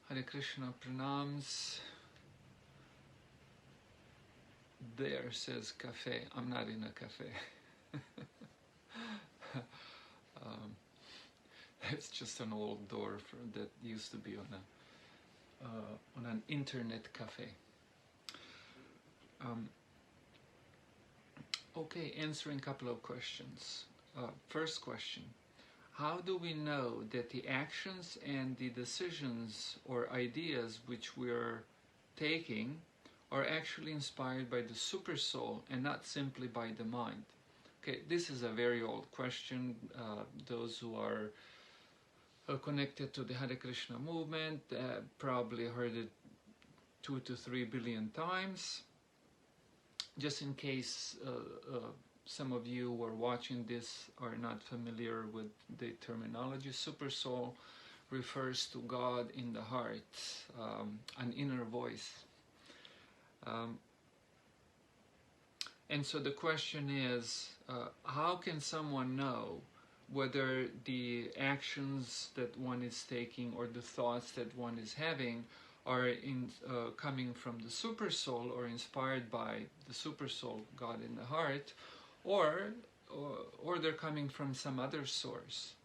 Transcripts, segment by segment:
Hare Krishna, pranams. There says cafe. I'm not in a cafe. um, it's just an old door that used to be on an internet cafe. Okay, answering a couple of questions. First question: how do we know that the actions and the decisions or ideas which we are taking are actually inspired by the super soul and not simply by the mind? Okay, this is a very old question. Those who are connected to the Hare Krishna movement probably heard it 2 to 3 billion times. Just in case some of you who are watching this are not familiar with the terminology, super soul refers to God in the heart, an inner voice. And so the question is, how can someone know whether the actions that one is taking or the thoughts that one is having are coming from the super soul or inspired by the super soul, God in the heart, or they're coming from some other source?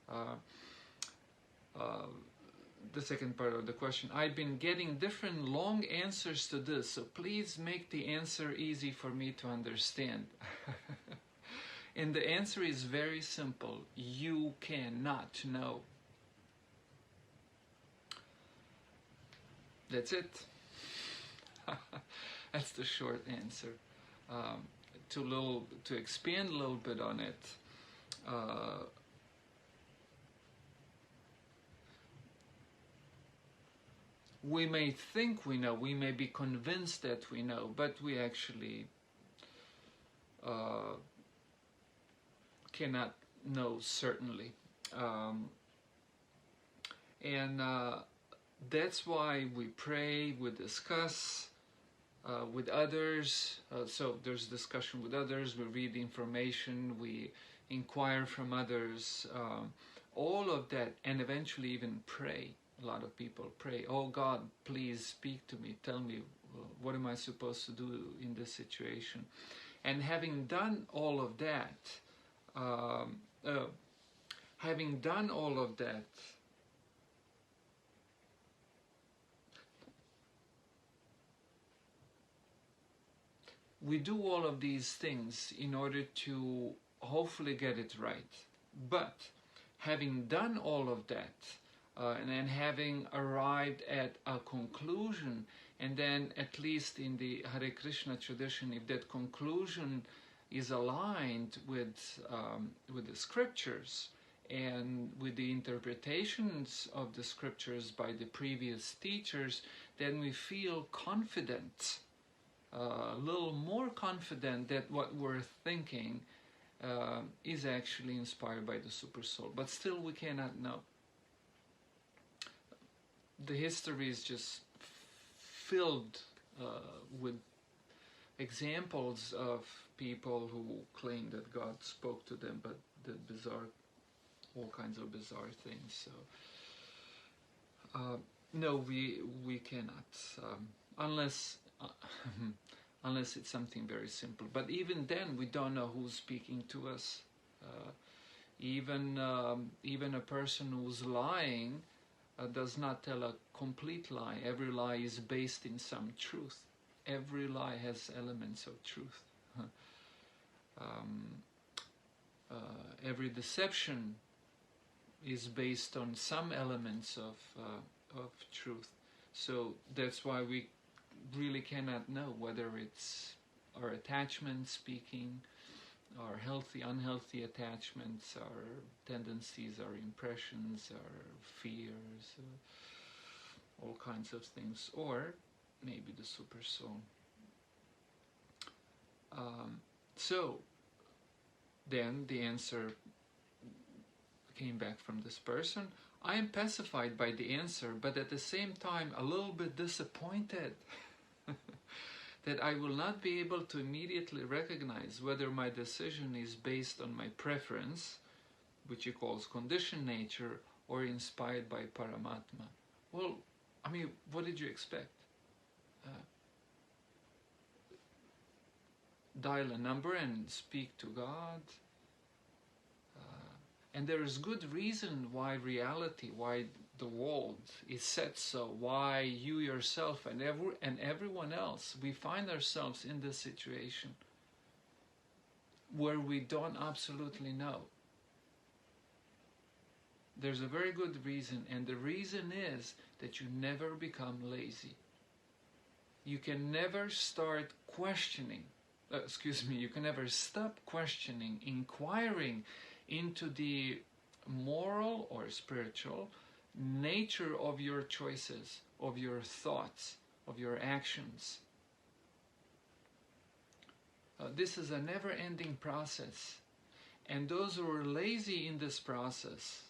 The second part of the question. I've been getting different long answers to this, so please make the answer easy for me to understand. And the answer is very simple. You cannot know. That's it. That's the short answer. To expand a little bit on it, we may think we know, we may be convinced that we know, but we actually cannot know certainly. And that's why we pray, we discuss with others. So there's discussion with others, we read information, we inquire from others, all of that, and eventually even pray. A lot of people pray, oh God, please speak to me, tell me what am I supposed to do in this situation. And having done all of that, we do all of these things in order to hopefully get it right. But having done all of that, and then having arrived at a conclusion, and then at least in the Hare Krishna tradition, if that conclusion is aligned with the scriptures and with the interpretations of the scriptures by the previous teachers, then we feel confident, a little more confident that what we're thinking is actually inspired by the super soul. But still we cannot know. The history is just filled with examples of people who claim that God spoke to them, but did all kinds of bizarre things. So no, we cannot, unless it's something very simple. But even then, we don't know who's speaking to us. Even a person who's lying does not tell a complete lie. Every lie is based in some truth. Every lie has elements of truth. Every deception is based on some elements of truth. So that's why we really cannot know whether it's our attachment speaking, our healthy, unhealthy attachments, our tendencies, our impressions, our fears, all kinds of things, or maybe the super soul. So then the answer came back from this person. I am pacified by the answer, but at the same time a little bit disappointed that I will not be able to immediately recognize whether my decision is based on my preference, which he calls conditioned nature, or inspired by Paramatma. Well, I mean, what did you expect? Dial a number and speak to God? And there is good reason why reality, why the world is set so, why you yourself and everyone else, we find ourselves in this situation where we don't absolutely know. There's a very good reason, and the reason is that you never become lazy. You can never start questioning, you can never stop questioning, inquiring into the moral or spiritual nature of your choices, of your thoughts, of your actions. This is a never-ending process. And those who are lazy in this process,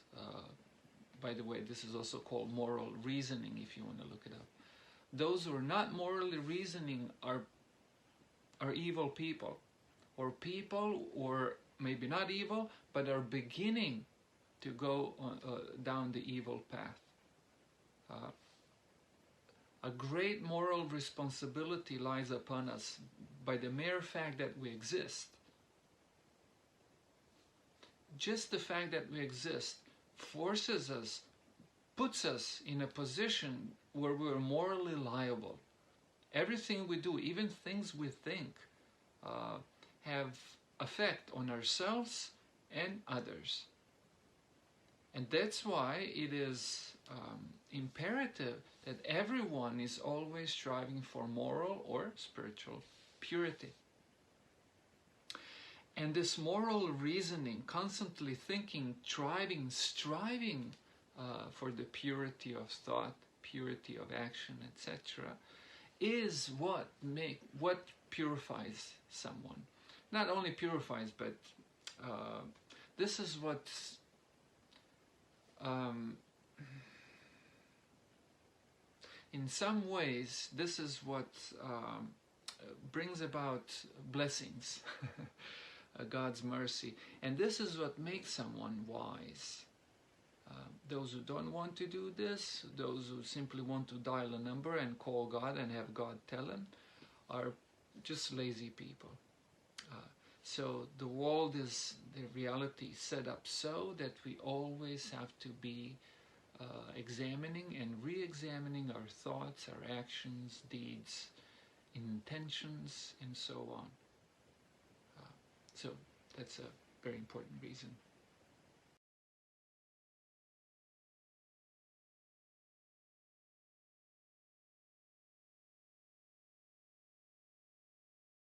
by the way, this is also called moral reasoning if you want to look it up. Those who are not morally reasoning are evil people, or maybe not evil, but are beginning to go down the evil path. A great moral responsibility lies upon us by the mere fact that we exist. Just the fact that we exist forces us, puts us in a position where we're morally liable. Everything we do, even things we think, have effect on ourselves and others. And that's why it is imperative that everyone is always striving for moral or spiritual purity. And this moral reasoning, constantly thinking, striving for the purity of thought, purity of action, etc., is what purifies someone. Not only purifies, but this is what in some ways, this is what brings about blessings, God's mercy. And this is what makes someone wise. Those who don't want to do this, those who simply want to dial a number and call God and have God tell them, are just lazy people. So the world is, the reality set up so that we always have to be examining and re-examining our thoughts, our actions, deeds, intentions, and so on. So that's a very important reason.